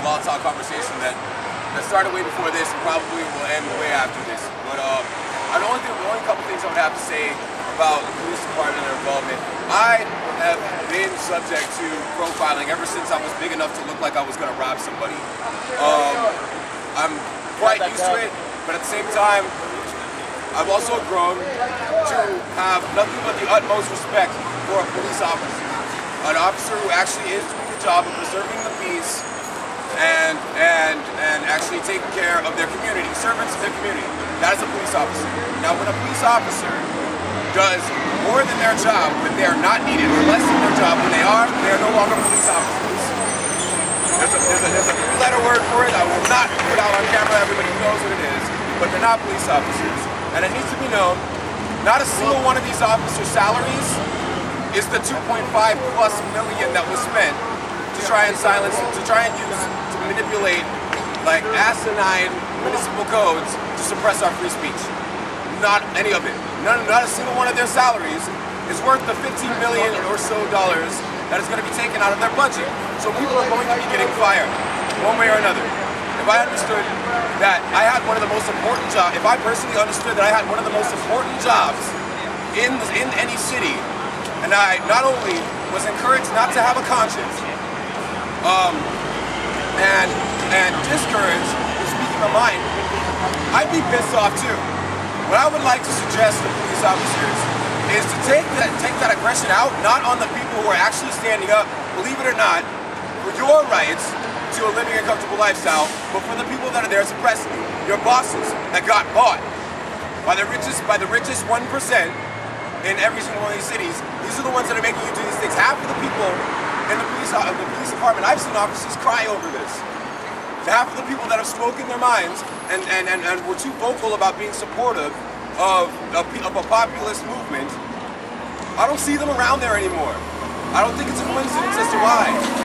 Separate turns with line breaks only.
volatile conversation that started way before this and probably will end way after this. But the only couple things I would have to say about the police department and their involvement. I have been subject to profiling ever since I was big enough to look like I was going to rob somebody. I'm quite used to it, but at the same time, I've also grown to have nothing but the utmost respect for a police officer. An officer who actually is doing the job of preserving the peace and actually taking care of their community, servants of their community. That is a police officer. Now, when a police officer does more than their job when they are not needed, or less than their job when they are no longer police officers. There's a three-letter word for it I will not put out on camera, everybody knows what it is, but they're not police officers. And it needs to be known, not a single one of these officers' salaries is the 2.5+ million that was spent to try and silence, to manipulate like asinine municipal codes to suppress our free speech. Not any of it. Not a single one of their salaries is worth the $15 million or so that is going to be taken out of their budget. So people are going to be getting fired, one way or another. If I understood that I had one of the most important jobs, if I personally understood that I had one of the most important jobs in any city, and I not only was encouraged not to have a conscience, and discouraged from speaking my mind, I'd be pissed off too. What I would like to suggest to police officers is to take that aggression out, not on the people who are actually standing up, believe it or not, for your rights to a living and comfortable lifestyle, but for the people that are there suppressing you, your bosses that got bought by the richest 1% in every single one of these cities. These are the ones that are making you do these things. Half of the people in the police department, I've seen officers cry over this. Half of the people that have spoken their minds and were too vocal about being supportive of a populist movement, I don't see them around there anymore. I don't think it's a coincidence as to why.